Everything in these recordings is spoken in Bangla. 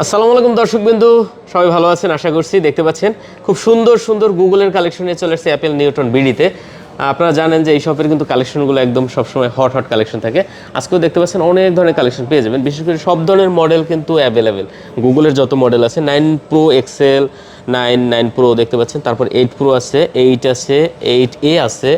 আসসালামু আলাইকুম দর্শকবৃন্দু, সবাই ভালো আছেন আশা করছি। দেখতে পাচ্ছেন খুব সুন্দর সুন্দর গুগলের কালেকশন নিয়ে চলে এসেছে অ্যাপেল নিউটন বিডিতে। আপনারা জানেন যে এই শপের কিন্তু কালেকশনগুলো একদম সবসময় হট কালেকশন থাকে। আজকেও দেখতে পাচ্ছেন অনেক ধরনের কালেকশন পেয়ে যাবেন, বিশেষ করে সব ধরনের মডেল কিন্তু অ্যাভেলেবেল। গুগলের যত মডেল আছে 9 প্রো এক্সেল, 9 প্রো দেখতে পাচ্ছেন, তারপর 8 প্রো আছে, 8 আছে, 8A আছে,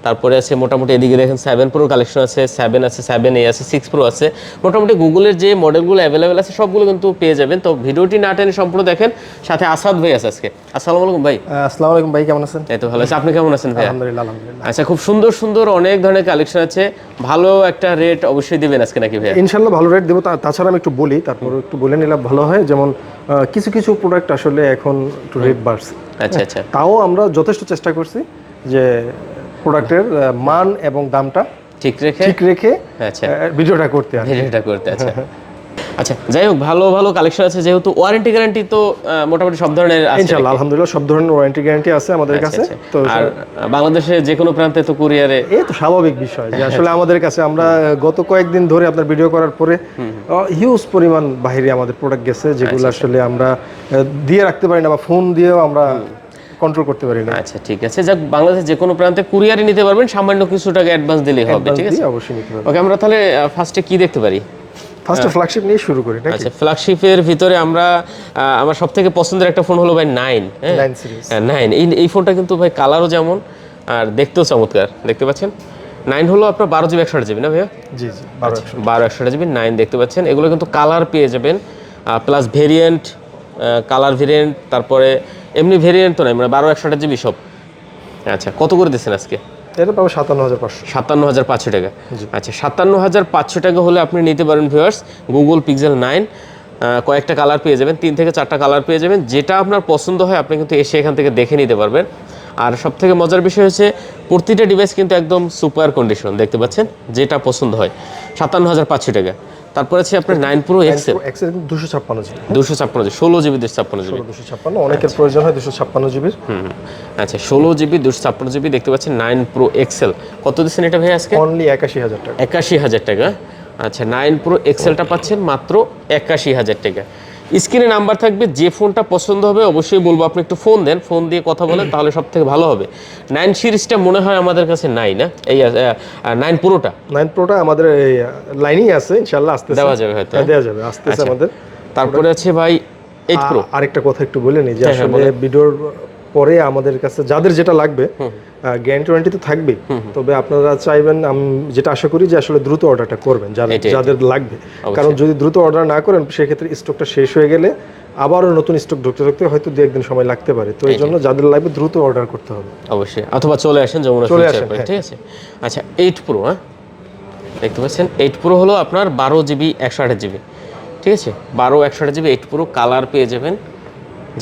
তারপরে আছে মোটামুটি এদিকে দেখেন 7 প্রো কালেকশন আছে, 7 আছে, 7A আছে, 6 প্রো আছে। মোটামুটি গুগলের যে মডেলগুলো অ্যাভেলেবেল আছে সবগুলো কিন্তু পেয়ে যাবেন। তো ভিডিওটি না টেনে সম্পূর্ণ দেখেন। সাথে আসাদ ভাই আছে আজকে। আসসালামু আলাইকুম ভাই। আসসালামু আলাইকুম ভাই, কেমন আছেন? এই তো ভালো আছি, আপনি কেমন আছেন ভাই? আলহামদুলিল্লাহ আলহামদুলিল্লাহ। আচ্ছা, খুব সুন্দর সুন্দর অনেক ধরনের কালেকশন আছে, ভালো একটা রেট অবশ্যই দিবেন আজকে নাকি ভাই? ইনশাআল্লাহ ভালো রেট দেবো। তাছাড়া আমি একটু বলি, তারপর একটু বলে নিলে ভালো হয়। যেমন কিছু কিছু প্রোডাক্ট আসলে এখন একটু রেট বাড়ছে। আচ্ছা আচ্ছা, তাও আমরা যথেষ্ট চেষ্টা করছি যে প্রোডাক্টের মান এবং দামটা ঠিক রেখে আচ্ছা ভিডিওটা করতে আচ্ছা আচ্ছা, যাই হোক, ভালো ভালো কালেকশন আছে। যেহেতু ওয়ারেন্টি গ্যারান্টি তো মোটামুটি সব ধরনের আছে ইনশাআল্লাহ, আলহামদুলিল্লাহ সব ধরনের ওয়ারেন্টি গ্যারান্টি আছে আমাদের কাছে। তো আর বাংলাদেশে যে কোনো প্রান্তে তো কুরিয়ারে এই তো স্বাভাবিক বিষয় যে আসলে আমাদের কাছে আমরা গত কয়েকদিন ধরে আপনার ভিডিও করার পরে হিউজ পরিমাণ বাইরে আমাদের প্রোডাক্ট গেছে, যেগুলো আসলে আমরা দিয়ে রাখতে পারি না বা ফোন দিয়েও আমরা কন্ট্রোল করতে পারি না। আচ্ছা ঠিক আছে, যাক, বাংলাদেশে যে কোনো প্রান্তে কুরিয়ারে নিতে পারবেন, সামান্য কিছু টাকা অ্যাডভান্স দিলেই হবে। ঠিক আছে, অবশ্যই নিতে পারবেন। ওকে, আমরা তাহলে ফার্স্টে কি দেখতে পারি? ফার্স্টে ফ্ল্যাগশিপ নিয়ে শুরু করি নাকি? আচ্ছা, ফ্ল্যাগশিপের ভিতরে আমরা আমার সবথেকে পছন্দের একটা ফোন হলো ভাই 9 সিরিজ। 9 এই ফোনটা কিন্তু ভাই কালারও যেমন আর দেখতেও চমৎকার। দেখতে পাচ্ছেন 9 হলো আপনার 12GB 128GB না ভাইয়া? জি জি, 12 128GB 9 দেখতে পাচ্ছেন। এগুলো কিন্তু কালার পেয়ে যাবেন, প্লাস ভেরিয়েন্ট, কালার ভেরিয়েন্ট, তারপরে এমনি ভেরিয়েন্ট তো নাই, মানে 12 128GB সব। আচ্ছা, কত করে দিচ্ছেন আজকে? এটা পাবো 57,500। 57,500 টাকা। আচ্ছা, 57,500 টাকা হলে আপনি নিতে পারেন ভিউয়ার্স গুগল পিক্সেল 9। কয়েকটা কালার পেয়ে যাবেন, 3 থেকে 4টা কালার পেয়ে যাবেন। যেটা আপনার পছন্দ হয় আপনি কিন্তু এসে এখান থেকে দেখে নিতে পারবেন। আর সব থেকে মজার বিষয় হচ্ছে প্রতিটা ডিভাইস কিন্তু একদম সুপার কন্ডিশন, দেখতে পাচ্ছেন, যেটা পছন্দ হয়। 57,500 টাকা। তারপর আছে আপনার 9 pro Excel 256GB 256GB 16GB 256GB 256, অনেকের প্রয়োজন হয় 256GB। আচ্ছা, 16GB 256GB দেখতে পাচ্ছেন 9 প্রো এক্সেল। কত দিচ্ছেন এটা ভাই আজকে? অনলি 81,000 টাকা। 81,000 টাকা। আচ্ছা, 9 প্রো এক্সেলটা পাচ্ছেন মাত্র 81,000 টাকা। স্ক্রিনে নাম্বার থাকবে, যে ফোনটা পছন্দ হবে অবশ্যই বলবো আপনি একটু ফোন দেন, ফোন দিয়ে কথা বলেন, তাহলে সব থেকে ভালো হবে। 9 সিরিজটা মনে হয় আমাদের কাছে নাই না, এই 9 প্রোটা আমাদের এই লাইনেই আছে, ইনশাআল্লাহ আস্তে দেওয়া যাবে, হয়তো দেওয়া যাবে আস্তে আস্তে আমাদের। তারপরে আছে ভাই 8 প্রো। আরেকটা কথা একটু বলে নিই যে আসলে ভিডিওর পরে আমাদের কাছে যাদের যেটা লাগবে গ্যারান্টি ওয়ারেন্টি তো থাকবেই, তবে আপনারা চাইবেন, আমি যেটা আশা করি যে আসলে দ্রুত অর্ডারটা করবেন যাদের লাগবে। কারণ যদি দ্রুত অর্ডার না করেন সেক্ষেত্রে স্টকটা শেষ হয়ে গেলে আবারও নতুন স্টক ঢুকতে হয়তো 2-1 দিন সময় লাগতে পারে। তো এই জন্য যাদের লাগবে দ্রুত অর্ডার করতে হবে অবশ্যই, অথবা চলে আসেন যমুনা ফিউচার পয়েন্ট। ঠিক আছে, আচ্ছা 8 প্রো, দেখতে পাচ্ছেন 8 প্রো হলো আপনার 12GB 128GB। ঠিক আছে, 12 128GB 8 প্রো, কালার পেয়ে যাবেন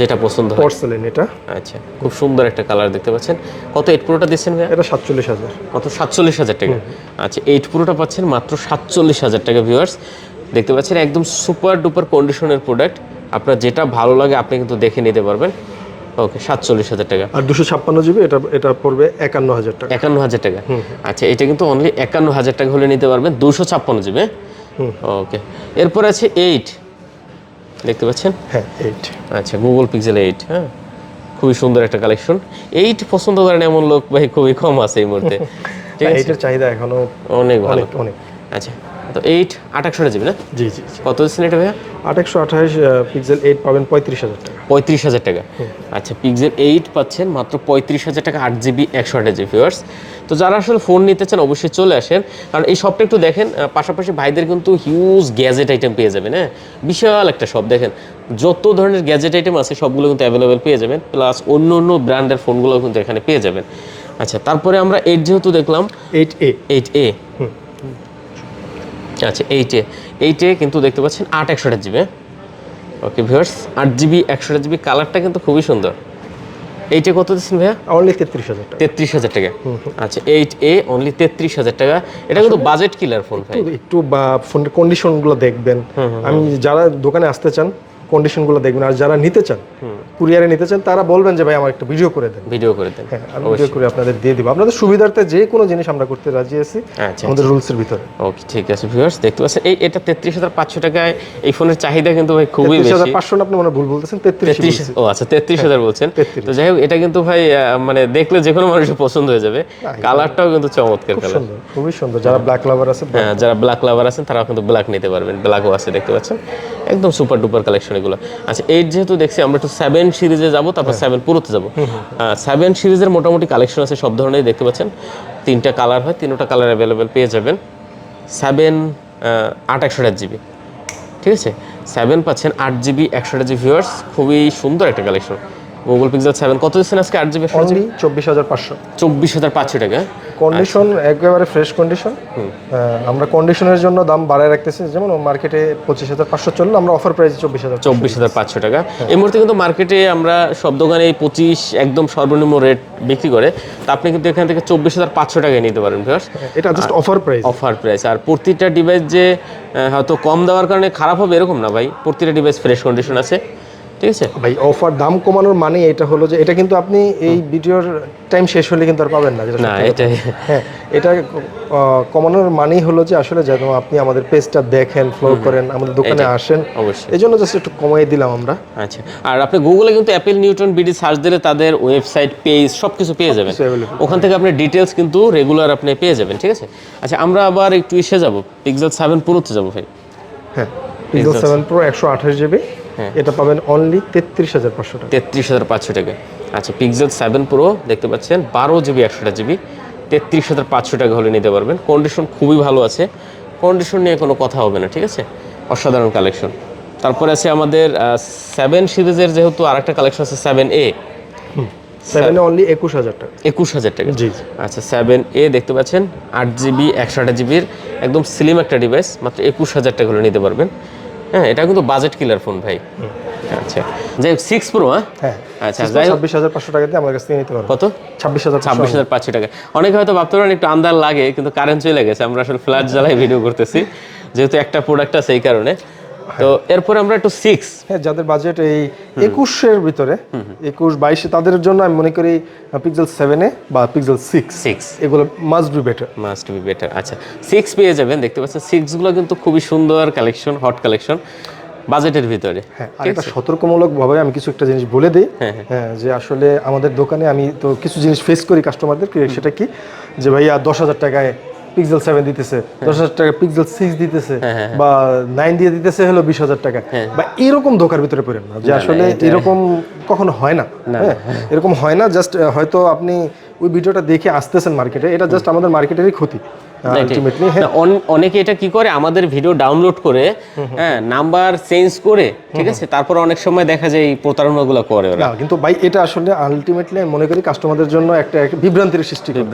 যেটা পছন্দ হয়। পর্সেলেন এটা। আচ্ছা, খুব সুন্দর একটা কালার দেখতে পাচ্ছেন। কত 8 প্রোটা দিচ্ছেন ভাই? এটা 47,000। কত? 47,000 টাকা। আচ্ছা, 8 প্রোটা পাচ্ছেন মাত্র 47,000 টাকা ভিউয়ার্স। দেখতে পাচ্ছেন একদম সুপার ডুপার কন্ডিশনের প্রোডাক্ট, আপনার যেটা ভালো লাগে আপনি কিন্তু দেখে নিতে পারবেন। ওকে, 47,000 টাকা। আর 256GB এটা পড়বে 51,000 টাকা। 51,000 টাকা। আচ্ছা, এটা কিন্তু অনলি 51,000 টাকা হলে নিতে পারবেন 256GB। ওকে, এরপর আছে 8, দেখতে পাচ্ছেন? হ্যাঁ 8। আচ্ছা, গুগল পিক্সেল 8। হ্যাঁ, খুবই সুন্দর একটা কালেকশন। 8 পছন্দ করেন এমন লোক ভাই খুবই কম আছে এই মুহূর্তে। ঠিক আছে, এটার চাহিদা এখনো অনেক ভালো। অনেক। আচ্ছা, তো 8 28GB না? জি জি। কত দিচ্ছেন এটা ভাইয়া? 828 পিক্সেল 8 পাবেন 35,000 টাকা। 35,000 টাকা। আচ্ছা, পিক্সেল 8 পাচ্ছেন মাত্র 35,000 টাকা, 8GB 128GB ভিউয়ার্স। তো যারা আসলে ফোন নিতে চান অবশ্যই চলে আসেন, কারণ এই শপটা একটু দেখেন। পাশাপাশি ভাইদের কিন্তু হিউজ গ্যাজেট আইটেম পেয়ে যাবেন। হ্যাঁ, বিশাল একটা শপ, দেখেন যত ধরনের গ্যাজেট আইটেম আছে সবগুলো কিন্তু অ্যাভেলেবেল পেয়ে যাবেন, প্লাস অন্য অন্য ব্র্যান্ডের ফোনগুলো কিন্তু এখানে পেয়ে যাবেন। আচ্ছা, তারপরে আমরা 8 যেহেতু দেখলাম, 8A। আচ্ছা, 8A কিন্তু দেখতে পাচ্ছেন 8 128GB। Okay viewers, 8GB 128GB, কালারটা কিন্তু খুবই সুন্দর। 8A কত দিচ্ছেন ভাইয়া? অনলি 33,000 টাকা। 33,000 টাকা। আচ্ছা, 8A অনলি 33,000 টাকা। এটা কিন্তু বাজেট কিলার ফোন ভাই। একটু ফোনের কন্ডিশনগুলো দেখবেন। আমি যারা দোকানে আসতে চান কন্ডিশনগুলো দেখবেন। আর যারা নিতে চান, কুরিয়ারে নিতে চান, তারা বলবেন যে ভাই আমার একটা ভিডিও করে দেন। ভিডিও করে দেন, হ্যাঁ, আমি ভিডিও করে আপনাদের দিয়ে দিব। আপনাদের সুবিধার্থে যে কোনো জিনিস আমরা করতে রাজি আছি আমাদের রুলসের ভিতরে। ওকে, ঠিক আছে ভিউয়ার্স, দেখতে পাচ্ছেন এটা 33,500 টাকায় এই ফোনের চাহিদা কিন্তু ভাই খুবই বেশি। 33,500 না, আপনি মনে ভুল বলতেছেন, 33। ও আচ্ছা, 33,000 বলছেন। তো যাই হোক, এটা কিন্তু ভাই মানে দেখলে যে কোনো মানুষের পছন্দ হয়ে যাবে। কালারটাও কিন্তু চমৎকার কালার, খুবই সুন্দর। যারা ব্ল্যাক লাভার আছে, হ্যাঁ, যারা ব্ল্যাক লাভার আছেন তারাও কিন্তু ব্ল্যাক নিতে পারবেন। ব্ল্যাকও আছে, দেখতে পাচ্ছেন, একদম সুপার ডুপার কালেকশন এগুলো। আচ্ছা, 8 যেহেতু দেখছি, আমরা একটু 7 সিরিজে যাব, তারপর 7 প্রোতে যাব। 7 সিরিজের মোটামুটি কালেকশন আছে সব ধরনের, দেখতে পাচ্ছেন 3টা কালার হয়, 3টা কালার অ্যাভেলেবেল পেয়ে যাবেন। 7 8/128 GB, ঠিক আছে, 7 পাচ্ছেন 8GB 128GB। ভিউয়ার্স, খুবই সুন্দর একটা কালেকশন। গুগল পিক্সেল 7 কত দিচ্ছেন আজকে? 8GB 128GB 24,500। 24,500 টাকা। কন্ডিশন একেবারে ফ্রেশ কন্ডিশন। আমরা কন্ডিশনের জন্য দাম বাড়ায় রাখতেছি, যেমন মার্কেটে 25,500 চললে আমরা অফার প্রাইসে 24,500 টাকা। এই মুহূর্তে কিন্তু মার্কেটে আমরা সব দোকানে 25 একদম সর্বনিম্ন রেট বিক্রি করে, তো আপনি কিন্তু এখান থেকে 24,500 টাকায় নিতে পারেন ভিউয়ার্স। এটা just offer price. Offer price. আর প্রতিটা ডিভাইস যে হয়তো কম দেওয়ার কারণে খারাপ হবে এরকম না ভাই, প্রতিটা ডিভাইস ফ্রেশ কন্ডিশন আছে, ঠিক আছে ভাই। অফার দাম কমানোর মানে এটা হলো যে এটা কিন্তু আপনি এই ভিডিওর টাইম শেষ হলে কিন্তু আর পাবেন না, যেটা না, এটাই। হ্যাঁ, এটা কমানোর মানেই হলো যে আসলে যেন আপনি আমাদের পেজটা দেখেন, ফলো করেন, আমাদের দোকানে আসেন, অবশ্যই। এই জন্য জাস্ট একটু কমাই দিলাম আমরা। আচ্ছা, আর আপনি গুগলে কিন্তু অ্যাপেল নিউটন বিডি সার্চ দিলে তাদের ওয়েবসাইট, পেজ সবকিছু পেয়ে যাবেন। ওখান থেকে আপনি ডিটেলস কিন্তু রেগুলার আপনি পেয়ে যাবেন, ঠিক আছে। আচ্ছা, আমরা আবার একটু এসে যাব, পিক্সেল 7 প্রোতে যাব ভাই। হ্যাঁ, পিক্সেল 7 প্রো 128GB, এটা পাবেন অনলি 33,500 টাকা। 33,500 টাকা। আচ্ছা, পিক্সেল 7 প্রো দেখতে পাচ্ছেন 12GB 128GB, 33,500 টাকা হলে নিতে পারবেন। কন্ডিশন খুবই ভালো আছে, কন্ডিশন নিয়ে কোনো কথা হবে না, ঠিক আছে, অসাধারণ কালেকশন। তারপরে আছে আমাদের 7 সিরিজের যেহেতু আরেকটা কালেকশন আছে 7A। 7 এ অনলি 21,000 টাকা। 21,000 টাকা, জি। আচ্ছা, 7A দেখতে পাচ্ছেন 8GB 128GBর একদম স্লিম একটা ডিভাইস, মাত্র 21,000 টাকা হলে নিতে পারবেন। হ্যাঁ, এটা কিন্তু বাজেট কিলার ফোন ভাই। আচ্ছা, যাই হোক 6 প্রো। হ্যাঁ, আচ্ছা, যাই হোক 26,500 টাকা দিয়ে আমার কাছ থেকে নিতে পারবেন। কত? 26,500 টাকা। অনেকে হয়তো ভাবতে পারেন একটু আন্দাজ লাগে, কিন্তু কারেন্ট চলে গেছে, আমরা আসলে ফ্ল্যাশ জ্বালাই ভিডিও করতেছি, যেহেতু একটা প্রোডাক্ট আছে এই কারণে। তো এরপর আমরা একটু 6, হ্যাঁ, যাদের বাজেট এই 21 এর ভিতরে, 21-22 তাদের জন্য আমি মনে করি পিক্সেল 7A বা পিক্সেল 6 এগুলো মাস্ট বি বেটার। আচ্ছা, 6 পেয়ে যাবেন, দেখতে পাচ্ছেন 6 গুলো কিন্তু খুবই সুন্দর কালেকশন, হট কালেকশন বাজেটের ভিতরে। হ্যাঁ, আর এটা সতর্কমূলক ভাবে আমি কিছু একটা জিনিস বলে দিই, হ্যাঁ, যে আসলে আমাদের দোকানে আমি তো কিছু জিনিস ফেস করি কাস্টমারদের, সেটা কি যে ভাইয়া 10,000 টাকায় পিক্সেল 7 দিতেছে, 10,000 টাকা পিক্সেল 6 দিতেছে, বা 9 দিয়ে দিতেছে হলো 20,000 টাকা, বা এরকম ধোকার ভিতরে পড়েন না, যে আসলে এরকম কখনো হয় না। হ্যাঁ, এরকম হয় না। জাস্ট হয়তো আপনি ওই ভিডিওটা দেখে আসতেছেন মার্কেটে, এটা জাস্ট আমাদের মার্কেটেরই ক্ষতি আলটিমেটলি। অনেকে এটা কি করে, আমাদের ভিডিও ডাউনলোড করে, হ্যাঁ, নাম্বার চেঞ্জ করে, ঠিক আছে, তারপর অনেক সময় দেখা যায় এই প্রতারণাগুলো করে ওরা। কিন্তু ভাই এটা আসলে আলটিমেটলি আমি মনে করি কাস্টমারদের জন্য একটা বিভ্রান্তির সৃষ্টি করে।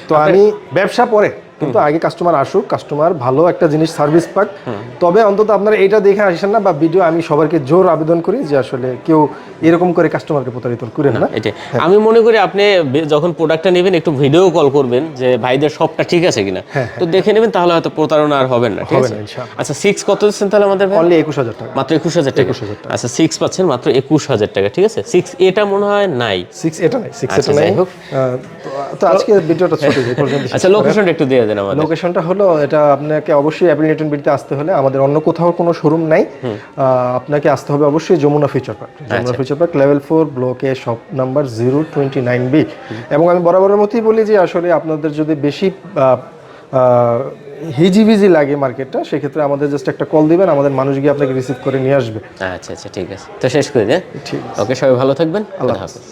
তো আমি ব্যবসা পরে, কিন্তু আগে কাস্টমার আসুক, কাস্টমার ভালো একটা জিনিস সার্ভিস পাক, তবে অন্তত আপনারা এটা দেখে আসেন না, বা ভিডিও আমি সবাইকে জোর আবেদন করি যে আসলে কেউ এরকম করে কাস্টমারকে প্রতারিত করেন না। আমি মনে করি আপনি যখন প্রোডাক্টটা নেবেন একটু ভিডিও কল করবেন যে ভাইদের সবটা ঠিক আছে কিনা, তো দেখে নেবেন, তাহলে হয়তো প্রতারণা আর হবেন না, ঠিক আছে। আচ্ছা, 6 কত দিচ্ছেন তাহলে আমাদের? অনলি 21,000 টাকা, মাত্র 21,000 টাকা। আচ্ছা, 6 পাচ্ছেন মাত্র 21,000 টাকা, ঠিক আছে। 6 এটা মনে হয় নাই, 6 এটা নাই, 6 এটা নাই। তো আজকে ভিডিওটা ছোট এই পর্যন্ত। আচ্ছা, লোকেশনটা একটু দিয়ে দেন আমাদের। লোকেশনটা হলো, এটা আপনাকে অবশ্যই অ্যাপল নিউটন বিডিতে আসতে হলে, আমাদের অন্য কোথাও কোনো শোরুম নাই, আপনাকে আসতে হবে অবশ্যই Jamuna future park. Jamuna future park level 4 ব্লকে শপ নাম্বার 029B। এবং আমি বরাবরের মতোই বলি যে আসলে আপনাদের যদি বেশি হিজিবিজি লাগে মার্কেটটা, সেক্ষেত্রে আমাদের জাস্ট একটা কল দিবেন, আমাদের মানুষ গিয়ে আপনাকে রিসিভ করে নিয়ে আসবে। আচ্ছা, ঠিক আছে, তো শেষ করে দেন। ঠিক, ওকে, সবাই ভালো থাকবেন, আল্লাহ হাফেজ।